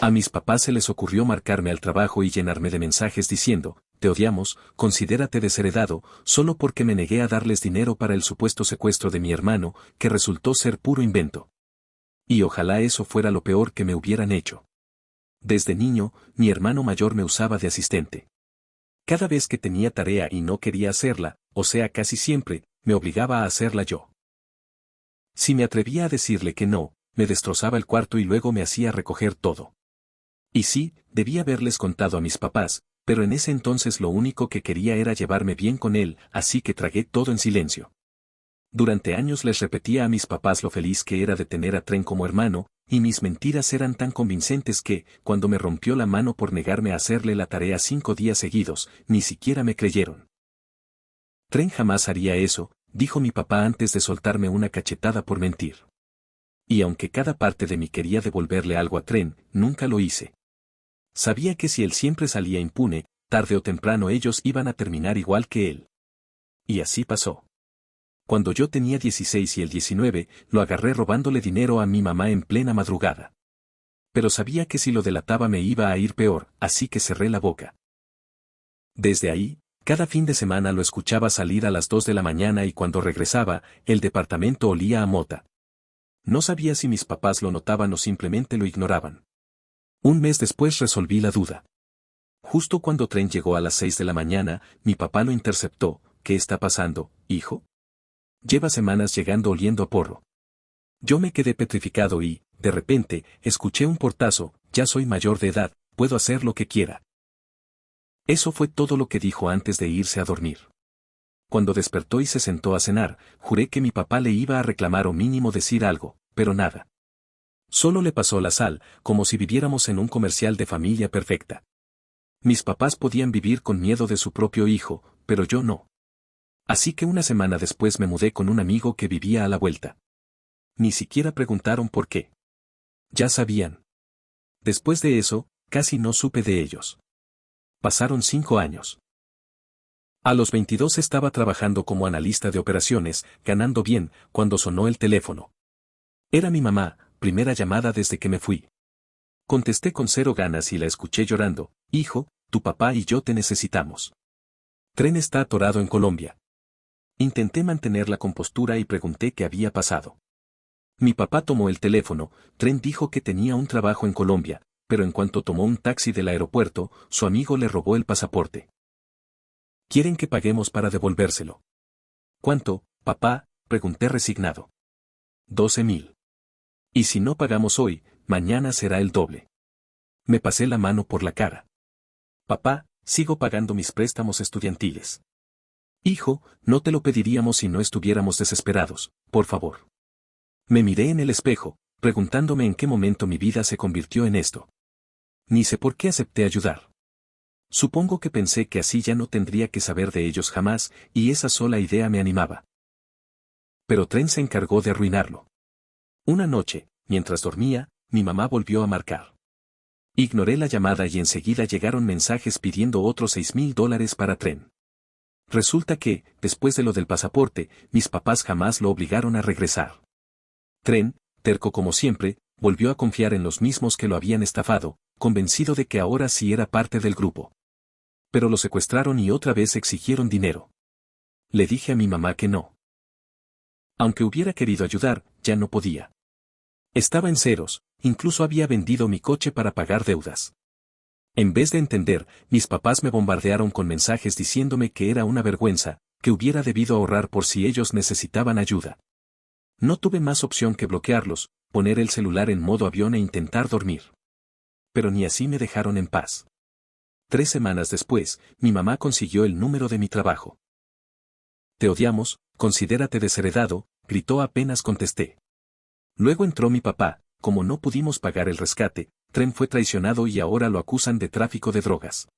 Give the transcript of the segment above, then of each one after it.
A mis papás se les ocurrió marcarme al trabajo y llenarme de mensajes diciendo, te odiamos, considérate desheredado, solo porque me negué a darles dinero para el supuesto secuestro de mi hermano, que resultó ser puro invento. Y ojalá eso fuera lo peor que me hubieran hecho. Desde niño, mi hermano mayor me usaba de asistente. Cada vez que tenía tarea y no quería hacerla, o sea casi siempre, me obligaba a hacerla yo. Si me atrevía a decirle que no, me destrozaba el cuarto y luego me hacía recoger todo. Y sí, debía haberles contado a mis papás, pero en ese entonces lo único que quería era llevarme bien con él, así que tragué todo en silencio. Durante años les repetía a mis papás lo feliz que era de tener a Tren como hermano, y mis mentiras eran tan convincentes que, cuando me rompió la mano por negarme a hacerle la tarea 5 días seguidos, ni siquiera me creyeron. Tren jamás haría eso, dijo mi papá antes de soltarme una cachetada por mentir. Y aunque cada parte de mí quería devolverle algo a Tren, nunca lo hice. Sabía que si él siempre salía impune, tarde o temprano ellos iban a terminar igual que él. Y así pasó. Cuando yo tenía 16 y él 19, lo agarré robándole dinero a mi mamá en plena madrugada. Pero sabía que si lo delataba me iba a ir peor, así que cerré la boca. Desde ahí, cada fin de semana lo escuchaba salir a las 2 de la mañana y cuando regresaba, el departamento olía a mota. No sabía si mis papás lo notaban o simplemente lo ignoraban. Un mes después resolví la duda. Justo cuando Tren llegó a las 6 de la mañana, mi papá lo interceptó. ¿Qué está pasando, hijo? Lleva semanas llegando oliendo a porro. Yo me quedé petrificado y, de repente, escuché un portazo, ya soy mayor de edad, puedo hacer lo que quiera. Eso fue todo lo que dijo antes de irse a dormir. Cuando despertó y se sentó a cenar, juré que mi papá le iba a reclamar o mínimo decir algo, pero nada. Solo le pasó la sal, como si viviéramos en un comercial de familia perfecta. Mis papás podían vivir con miedo de su propio hijo, pero yo no. Así que una semana después me mudé con un amigo que vivía a la vuelta. Ni siquiera preguntaron por qué. Ya sabían. Después de eso, casi no supe de ellos. Pasaron 5 años. A los 22 estaba trabajando como analista de operaciones, ganando bien, cuando sonó el teléfono. Era mi mamá, primera llamada desde que me fui. Contesté con 0 ganas y la escuché llorando, hijo, tu papá y yo te necesitamos. Tren está atorado en Colombia. Intenté mantener la compostura y pregunté qué había pasado. Mi papá tomó el teléfono, Tren dijo que tenía un trabajo en Colombia, pero en cuanto tomó un taxi del aeropuerto, su amigo le robó el pasaporte. ¿Quieren que paguemos para devolvérselo? ¿Cuánto, papá?, pregunté resignado. 12.000. Y si no pagamos hoy, mañana será el doble. Me pasé la mano por la cara. Papá, sigo pagando mis préstamos estudiantiles. Hijo, no te lo pediríamos si no estuviéramos desesperados, por favor. Me miré en el espejo, preguntándome en qué momento mi vida se convirtió en esto. Ni sé por qué acepté ayudar. Supongo que pensé que así ya no tendría que saber de ellos jamás, y esa sola idea me animaba. Pero Tren se encargó de arruinarlo. Una noche, mientras dormía, mi mamá volvió a marcar. Ignoré la llamada y enseguida llegaron mensajes pidiendo otros $6.000 para Tren. Resulta que, después de lo del pasaporte, mis papás jamás lo obligaron a regresar. Tren, terco como siempre, volvió a confiar en los mismos que lo habían estafado, convencido de que ahora sí era parte del grupo. Pero lo secuestraron y otra vez exigieron dinero. Le dije a mi mamá que no. Aunque hubiera querido ayudar, ya no podía. Estaba en ceros, incluso había vendido mi coche para pagar deudas. En vez de entender, mis papás me bombardearon con mensajes diciéndome que era una vergüenza, que hubiera debido ahorrar por si ellos necesitaban ayuda. No tuve más opción que bloquearlos, poner el celular en modo avión e intentar dormir. Pero ni así me dejaron en paz. 3 semanas después, mi mamá consiguió el número de mi trabajo. Te odiamos, considérate desheredado, gritó apenas contesté. Luego entró mi papá, como no pudimos pagar el rescate, Tren fue traicionado y ahora lo acusan de tráfico de drogas.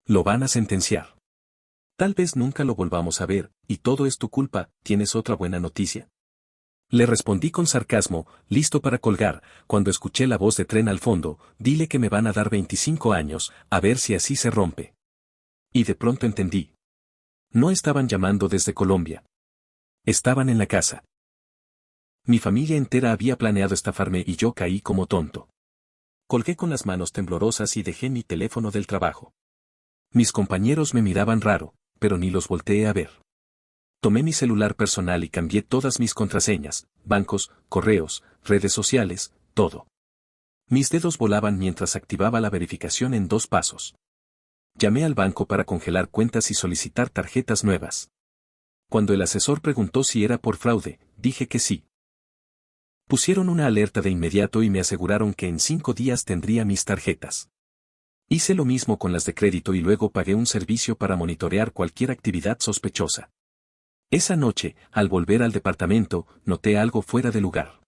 Lo van a sentenciar. Tal vez nunca lo volvamos a ver, y todo es tu culpa, ¿tienes otra buena noticia? Le respondí con sarcasmo, listo para colgar, cuando escuché la voz de Tren al fondo, dile que me van a dar 25 años, a ver si así se rompe. Y de pronto entendí. No estaban llamando desde Colombia. Estaban en la casa. Mi familia entera había planeado estafarme y yo caí como tonto. Colgué con las manos temblorosas y dejé mi teléfono del trabajo. Mis compañeros me miraban raro, pero ni los volteé a ver. Tomé mi celular personal y cambié todas mis contraseñas, bancos, correos, redes sociales, todo. Mis dedos volaban mientras activaba la verificación en 2 pasos. Llamé al banco para congelar cuentas y solicitar tarjetas nuevas. Cuando el asesor preguntó si era por fraude, dije que sí. Pusieron una alerta de inmediato y me aseguraron que en 5 días tendría mis tarjetas. Hice lo mismo con las de crédito y luego pagué un servicio para monitorear cualquier actividad sospechosa. Esa noche, al volver al departamento, noté algo fuera de lugar.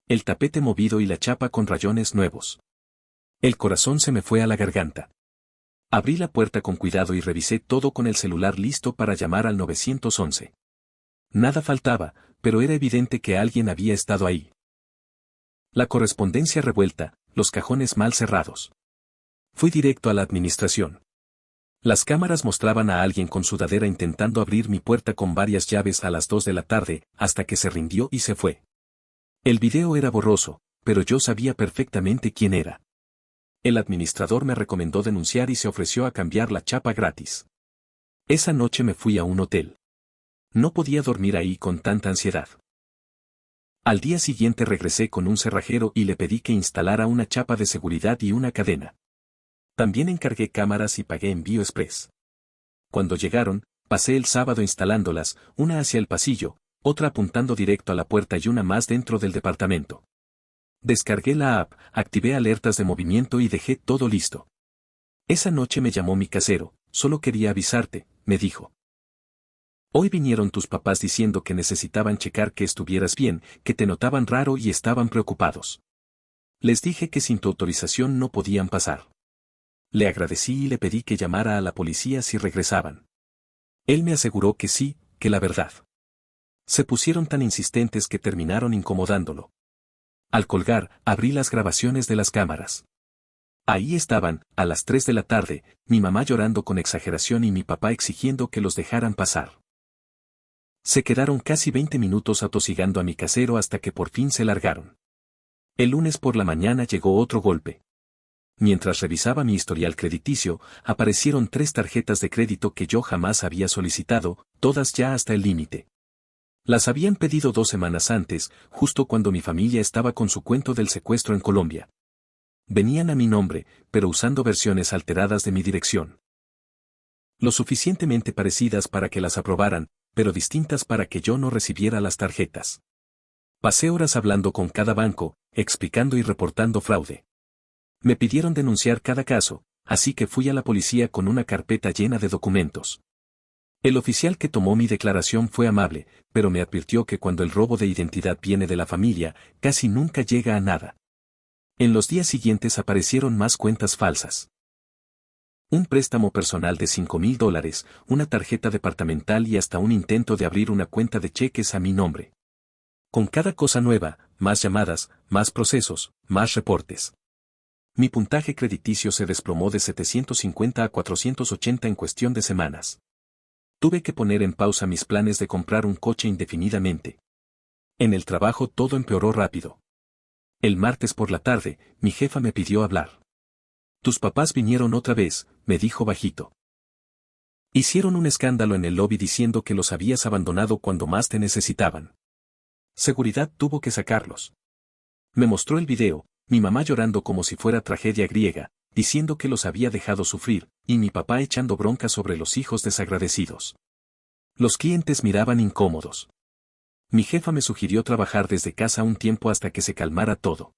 El tapete movido y la chapa con rayones nuevos. El corazón se me fue a la garganta. Abrí la puerta con cuidado y revisé todo con el celular listo para llamar al 911. Nada faltaba, pero era evidente que alguien había estado ahí. La correspondencia revuelta, los cajones mal cerrados. Fui directo a la administración. Las cámaras mostraban a alguien con sudadera intentando abrir mi puerta con varias llaves a las 2 de la tarde, hasta que se rindió y se fue. El video era borroso, pero yo sabía perfectamente quién era. El administrador me recomendó denunciar y se ofreció a cambiar la chapa gratis. Esa noche me fui a un hotel. No podía dormir ahí con tanta ansiedad. Al día siguiente regresé con un cerrajero y le pedí que instalara una chapa de seguridad y una cadena. También encargué cámaras y pagué envío express. Cuando llegaron, pasé el sábado instalándolas, una hacia el pasillo, otra apuntando directo a la puerta y una más dentro del departamento. Descargué la app, activé alertas de movimiento y dejé todo listo. Esa noche me llamó mi casero, solo quería avisarte, me dijo. Hoy vinieron tus papás diciendo que necesitaban checar que estuvieras bien, que te notaban raro y estaban preocupados. Les dije que sin tu autorización no podían pasar. Le agradecí y le pedí que llamara a la policía si regresaban. Él me aseguró que sí, que la verdad. Se pusieron tan insistentes que terminaron incomodándolo. Al colgar, abrí las grabaciones de las cámaras. Ahí estaban, a las 3 de la tarde, mi mamá llorando con exageración y mi papá exigiendo que los dejaran pasar. Se quedaron casi 20 minutos atosigando a mi casero hasta que por fin se largaron. El lunes por la mañana llegó otro golpe. Mientras revisaba mi historial crediticio, aparecieron 3 tarjetas de crédito que yo jamás había solicitado, todas ya hasta el límite. Las habían pedido 2 semanas antes, justo cuando mi familia estaba con su cuento del secuestro en Colombia. Venían a mi nombre, pero usando versiones alteradas de mi dirección. Lo suficientemente parecidas para que las aprobaran, pero distintas para que yo no recibiera las tarjetas. Pasé horas hablando con cada banco, explicando y reportando fraude. Me pidieron denunciar cada caso, así que fui a la policía con una carpeta llena de documentos. El oficial que tomó mi declaración fue amable, pero me advirtió que cuando el robo de identidad viene de la familia, casi nunca llega a nada. En los días siguientes aparecieron más cuentas falsas. Un préstamo personal de $5,000, una tarjeta departamental y hasta un intento de abrir una cuenta de cheques a mi nombre. Con cada cosa nueva, más llamadas, más procesos, más reportes. Mi puntaje crediticio se desplomó de 750 a 480 en cuestión de semanas. Tuve que poner en pausa mis planes de comprar un coche indefinidamente. En el trabajo todo empeoró rápido. El martes por la tarde, mi jefa me pidió hablar. Tus papás vinieron otra vez, me dijo bajito. Hicieron un escándalo en el lobby diciendo que los habías abandonado cuando más te necesitaban. Seguridad tuvo que sacarlos. Me mostró el video, mi mamá llorando como si fuera tragedia griega, diciendo que los había dejado sufrir, y mi papá echando bronca sobre los hijos desagradecidos. Los clientes miraban incómodos. Mi jefa me sugirió trabajar desde casa un tiempo hasta que se calmara todo.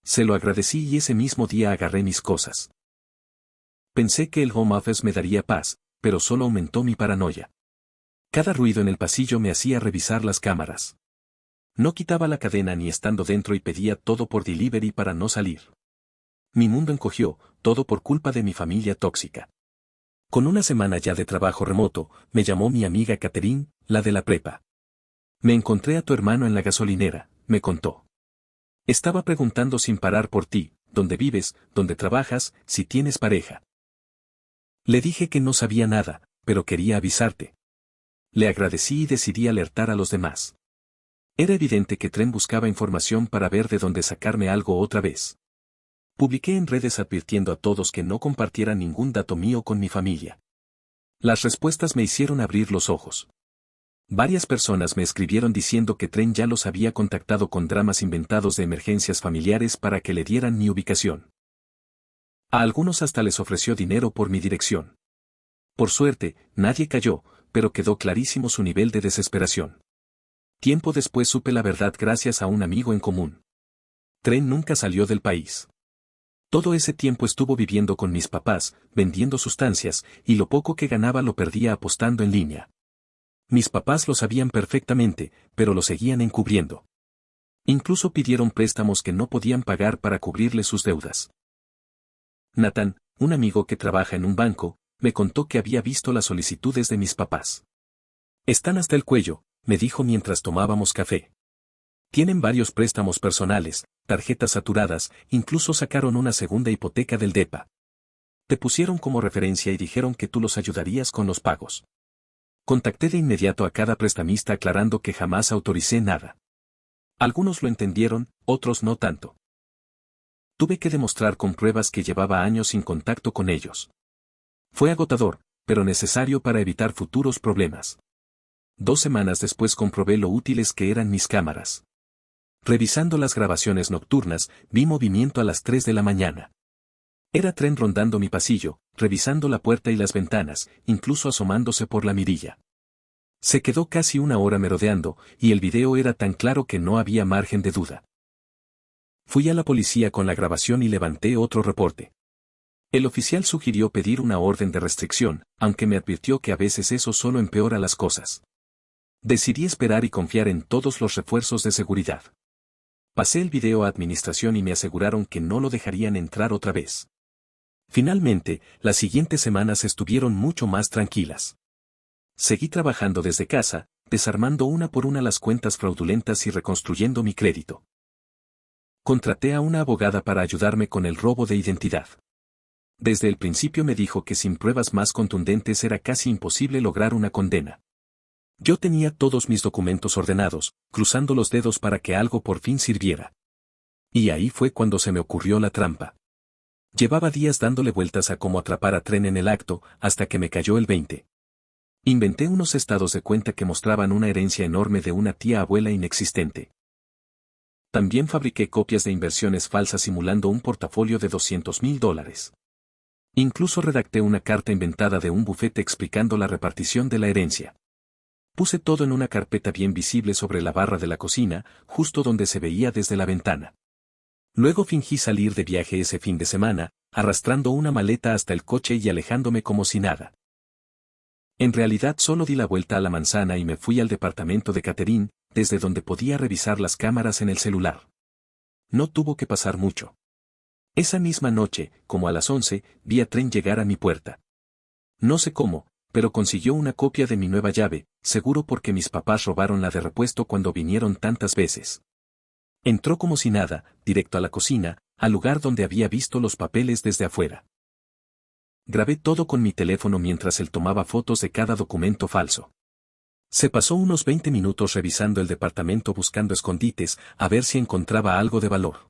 Se lo agradecí y ese mismo día agarré mis cosas. Pensé que el home office me daría paz, pero solo aumentó mi paranoia. Cada ruido en el pasillo me hacía revisar las cámaras. No quitaba la cadena ni estando dentro y pedía todo por delivery para no salir. Mi mundo encogió, todo por culpa de mi familia tóxica. Con una semana ya de trabajo remoto, me llamó mi amiga Catherine, la de la prepa. Me encontré a tu hermano en la gasolinera, me contó. Estaba preguntando sin parar por ti, dónde vives, dónde trabajas, si tienes pareja. Le dije que no sabía nada, pero quería avisarte. Le agradecí y decidí alertar a los demás. Era evidente que Tren buscaba información para ver de dónde sacarme algo otra vez. Publiqué en redes advirtiendo a todos que no compartieran ningún dato mío con mi familia. Las respuestas me hicieron abrir los ojos. Varias personas me escribieron diciendo que Tren ya los había contactado con dramas inventados de emergencias familiares para que le dieran mi ubicación. A algunos hasta les ofreció dinero por mi dirección. Por suerte, nadie cayó, pero quedó clarísimo su nivel de desesperación. Tiempo después supe la verdad gracias a un amigo en común. Tren nunca salió del país. Todo ese tiempo estuvo viviendo con mis papás, vendiendo sustancias, y lo poco que ganaba lo perdía apostando en línea. Mis papás lo sabían perfectamente, pero lo seguían encubriendo. Incluso pidieron préstamos que no podían pagar para cubrirle sus deudas. Nathan, un amigo que trabaja en un banco, me contó que había visto las solicitudes de mis papás. Están hasta el cuello, me dijo mientras tomábamos café. Tienen varios préstamos personales, tarjetas saturadas, incluso sacaron una segunda hipoteca del DEPA. Te pusieron como referencia y dijeron que tú los ayudarías con los pagos. Contacté de inmediato a cada prestamista aclarando que jamás autoricé nada. Algunos lo entendieron, otros no tanto. Tuve que demostrar con pruebas que llevaba años sin contacto con ellos. Fue agotador, pero necesario para evitar futuros problemas. 2 semanas después comprobé lo útiles que eran mis cámaras. Revisando las grabaciones nocturnas, vi movimiento a las 3 de la mañana. Era Tren rondando mi pasillo, revisando la puerta y las ventanas, incluso asomándose por la mirilla. Se quedó casi 1 hora merodeando, y el video era tan claro que no había margen de duda. Fui a la policía con la grabación y levanté otro reporte. El oficial sugirió pedir una orden de restricción, aunque me advirtió que a veces eso solo empeora las cosas. Decidí esperar y confiar en todos los refuerzos de seguridad. Pasé el video a administración y me aseguraron que no lo dejarían entrar otra vez. Finalmente, las siguientes semanas estuvieron mucho más tranquilas. Seguí trabajando desde casa, desarmando una por una las cuentas fraudulentas y reconstruyendo mi crédito. Contraté a una abogada para ayudarme con el robo de identidad. Desde el principio me dijo que sin pruebas más contundentes era casi imposible lograr una condena. Yo tenía todos mis documentos ordenados, cruzando los dedos para que algo por fin sirviera. Y ahí fue cuando se me ocurrió la trampa. Llevaba días dándole vueltas a cómo atrapar a Tren en el acto, hasta que me cayó el 20. Inventé unos estados de cuenta que mostraban una herencia enorme de una tía abuela inexistente. También fabriqué copias de inversiones falsas simulando un portafolio de $200,000. Incluso redacté una carta inventada de un bufete explicando la repartición de la herencia. Puse todo en una carpeta bien visible sobre la barra de la cocina, justo donde se veía desde la ventana. Luego fingí salir de viaje ese fin de semana, arrastrando una maleta hasta el coche y alejándome como si nada. En realidad solo di la vuelta a la manzana y me fui al departamento de Catherine, desde donde podía revisar las cámaras en el celular. No tuvo que pasar mucho. Esa misma noche, como a las 11, vi a Tren llegar a mi puerta. No sé cómo, pero consiguió una copia de mi nueva llave, seguro porque mis papás robaron la de repuesto cuando vinieron tantas veces. Entró como si nada, directo a la cocina, al lugar donde había visto los papeles desde afuera. Grabé todo con mi teléfono mientras él tomaba fotos de cada documento falso. Se pasó unos 20 minutos revisando el departamento buscando escondites, a ver si encontraba algo de valor.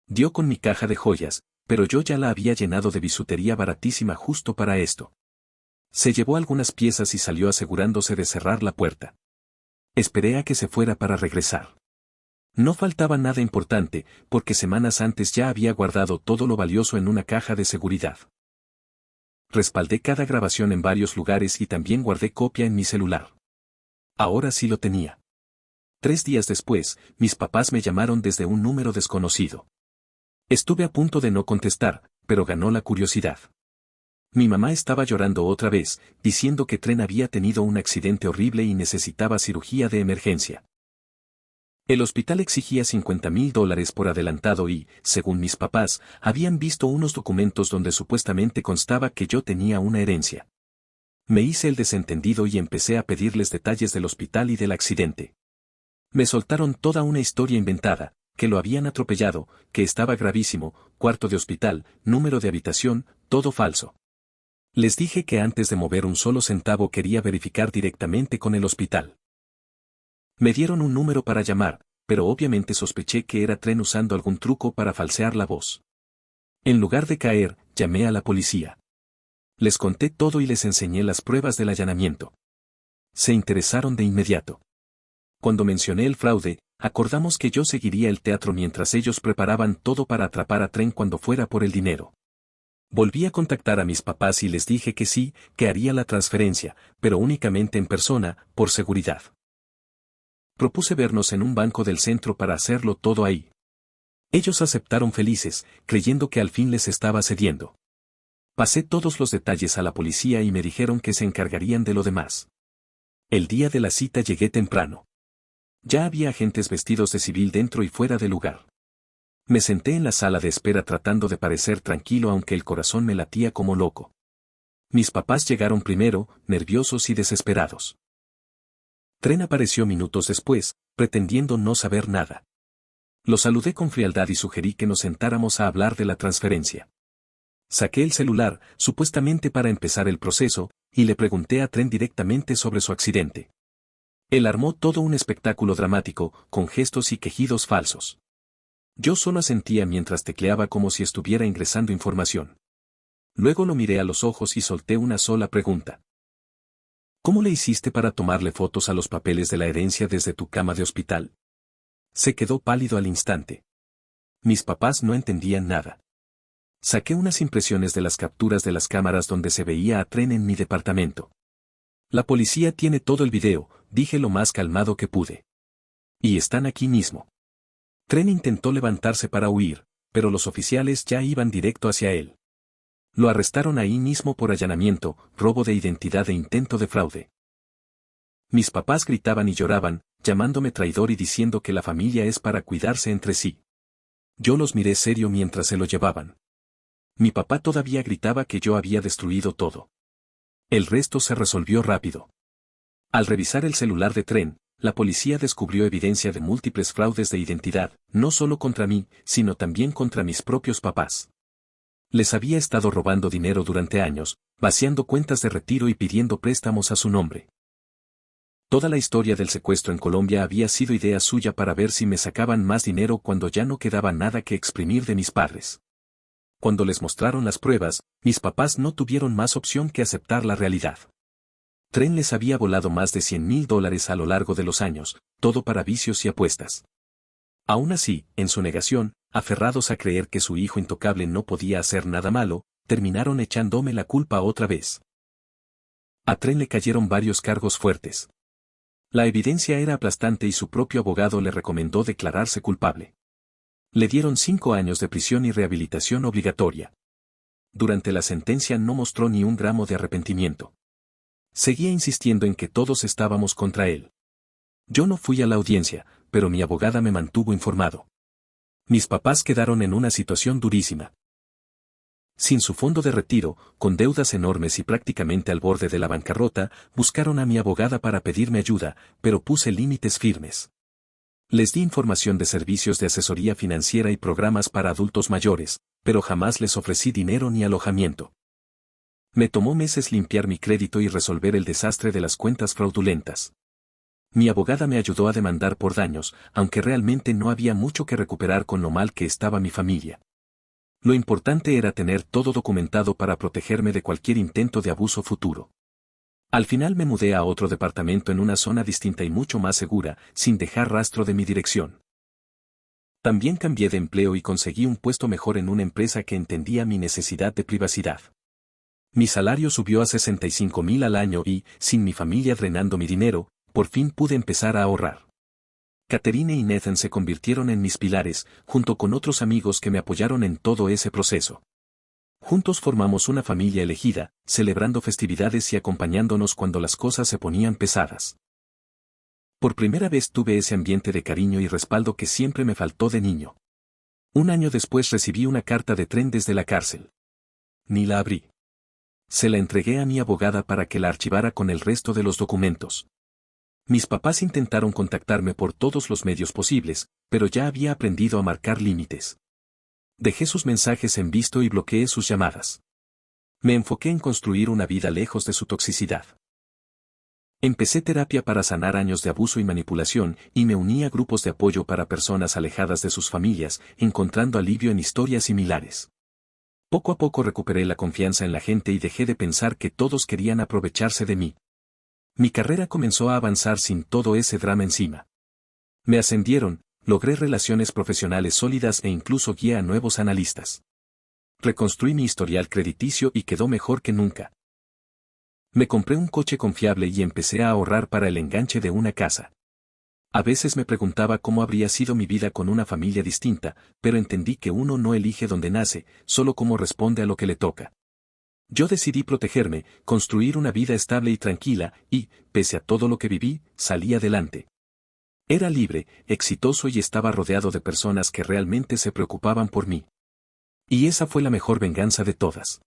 Dio con mi caja de joyas, pero yo ya la había llenado de bisutería baratísima justo para esto. Se llevó algunas piezas y salió asegurándose de cerrar la puerta. Esperé a que se fuera para regresar. No faltaba nada importante, porque semanas antes ya había guardado todo lo valioso en una caja de seguridad. Respaldé cada grabación en varios lugares y también guardé copia en mi celular. Ahora sí lo tenía. 3 días después, mis papás me llamaron desde un número desconocido. Estuve a punto de no contestar, pero ganó la curiosidad. Mi mamá estaba llorando otra vez, diciendo que Tren había tenido un accidente horrible y necesitaba cirugía de emergencia. El hospital exigía $50,000 por adelantado y, según mis papás, habían visto unos documentos donde supuestamente constaba que yo tenía una herencia. Me hice el desentendido y empecé a pedirles detalles del hospital y del accidente. Me soltaron toda una historia inventada, que lo habían atropellado, que estaba gravísimo, cuarto de hospital, número de habitación, todo falso. Les dije que antes de mover un solo centavo quería verificar directamente con el hospital. Me dieron un número para llamar, pero obviamente sospeché que era Tren usando algún truco para falsear la voz. En lugar de caer, llamé a la policía. Les conté todo y les enseñé las pruebas del allanamiento. Se interesaron de inmediato. Cuando mencioné el fraude, acordamos que yo seguiría el teatro mientras ellos preparaban todo para atrapar a Tren cuando fuera por el dinero. Volví a contactar a mis papás y les dije que sí, que haría la transferencia, pero únicamente en persona, por seguridad. Propuse vernos en un banco del centro para hacerlo todo ahí. Ellos aceptaron felices, creyendo que al fin les estaba cediendo. Pasé todos los detalles a la policía y me dijeron que se encargarían de lo demás. El día de la cita llegué temprano. Ya había agentes vestidos de civil dentro y fuera del lugar. Me senté en la sala de espera tratando de parecer tranquilo aunque el corazón me latía como loco. Mis papás llegaron primero, nerviosos y desesperados. Tren apareció minutos después, pretendiendo no saber nada. Lo saludé con frialdad y sugerí que nos sentáramos a hablar de la transferencia. Saqué el celular, supuestamente para empezar el proceso, y le pregunté a Tren directamente sobre su accidente. Él armó todo un espectáculo dramático, con gestos y quejidos falsos. Yo solo asentía mientras tecleaba como si estuviera ingresando información. Luego lo miré a los ojos y solté una sola pregunta. ¿Cómo le hiciste para tomarle fotos a los papeles de la herencia desde tu cama de hospital? Se quedó pálido al instante. Mis papás no entendían nada. Saqué unas impresiones de las capturas de las cámaras donde se veía a Tren en mi departamento. La policía tiene todo el video, dije lo más calmado que pude. Y están aquí mismo. Tren intentó levantarse para huir, pero los oficiales ya iban directo hacia él. Lo arrestaron ahí mismo por allanamiento, robo de identidad e intento de fraude. Mis papás gritaban y lloraban, llamándome traidor y diciendo que la familia es para cuidarse entre sí. Yo los miré serio mientras se lo llevaban. Mi papá todavía gritaba que yo había destruido todo. El resto se resolvió rápido. Al revisar el celular de Tren, la policía descubrió evidencia de múltiples fraudes de identidad, no solo contra mí, sino también contra mis propios papás. Les había estado robando dinero durante años, vaciando cuentas de retiro y pidiendo préstamos a su nombre. Toda la historia del secuestro en Colombia había sido idea suya para ver si me sacaban más dinero cuando ya no quedaba nada que exprimir de mis padres. Cuando les mostraron las pruebas, mis papás no tuvieron más opción que aceptar la realidad. Tren les había volado más de $100,000 a lo largo de los años, todo para vicios y apuestas. Aún así, en su negación, aferrados a creer que su hijo intocable no podía hacer nada malo, terminaron echándome la culpa otra vez. A Tren le cayeron varios cargos fuertes. La evidencia era aplastante y su propio abogado le recomendó declararse culpable. Le dieron 5 años de prisión y rehabilitación obligatoria. Durante la sentencia no mostró ni un gramo de arrepentimiento. Seguía insistiendo en que todos estábamos contra él. Yo no fui a la audiencia, pero mi abogada me mantuvo informado. Mis papás quedaron en una situación durísima. Sin su fondo de retiro, con deudas enormes y prácticamente al borde de la bancarrota, buscaron a mi abogada para pedirme ayuda, pero puse límites firmes. Les di información de servicios de asesoría financiera y programas para adultos mayores, pero jamás les ofrecí dinero ni alojamiento. Me tomó meses limpiar mi crédito y resolver el desastre de las cuentas fraudulentas. Mi abogada me ayudó a demandar por daños, aunque realmente no había mucho que recuperar con lo mal que estaba mi familia. Lo importante era tener todo documentado para protegerme de cualquier intento de abuso futuro. Al final me mudé a otro departamento en una zona distinta y mucho más segura, sin dejar rastro de mi dirección. También cambié de empleo y conseguí un puesto mejor en una empresa que entendía mi necesidad de privacidad. Mi salario subió a $65,000 al año y, sin mi familia drenando mi dinero, por fin pude empezar a ahorrar. Catherine y Nathan se convirtieron en mis pilares, junto con otros amigos que me apoyaron en todo ese proceso. Juntos formamos una familia elegida, celebrando festividades y acompañándonos cuando las cosas se ponían pesadas. Por primera vez tuve ese ambiente de cariño y respaldo que siempre me faltó de niño. Un año después recibí una carta de Tren desde la cárcel. Ni la abrí. Se la entregué a mi abogada para que la archivara con el resto de los documentos. Mis papás intentaron contactarme por todos los medios posibles, pero ya había aprendido a marcar límites. Dejé sus mensajes en visto y bloqueé sus llamadas. Me enfoqué en construir una vida lejos de su toxicidad. Empecé terapia para sanar años de abuso y manipulación y me uní a grupos de apoyo para personas alejadas de sus familias, encontrando alivio en historias similares. Poco a poco recuperé la confianza en la gente y dejé de pensar que todos querían aprovecharse de mí. Mi carrera comenzó a avanzar sin todo ese drama encima. Me ascendieron, logré relaciones profesionales sólidas e incluso guié a nuevos analistas. Reconstruí mi historial crediticio y quedó mejor que nunca. Me compré un coche confiable y empecé a ahorrar para el enganche de una casa. A veces me preguntaba cómo habría sido mi vida con una familia distinta, pero entendí que uno no elige dónde nace, solo cómo responde a lo que le toca. Yo decidí protegerme, construir una vida estable y tranquila, y, pese a todo lo que viví, salí adelante. Era libre, exitoso y estaba rodeado de personas que realmente se preocupaban por mí. Y esa fue la mejor venganza de todas.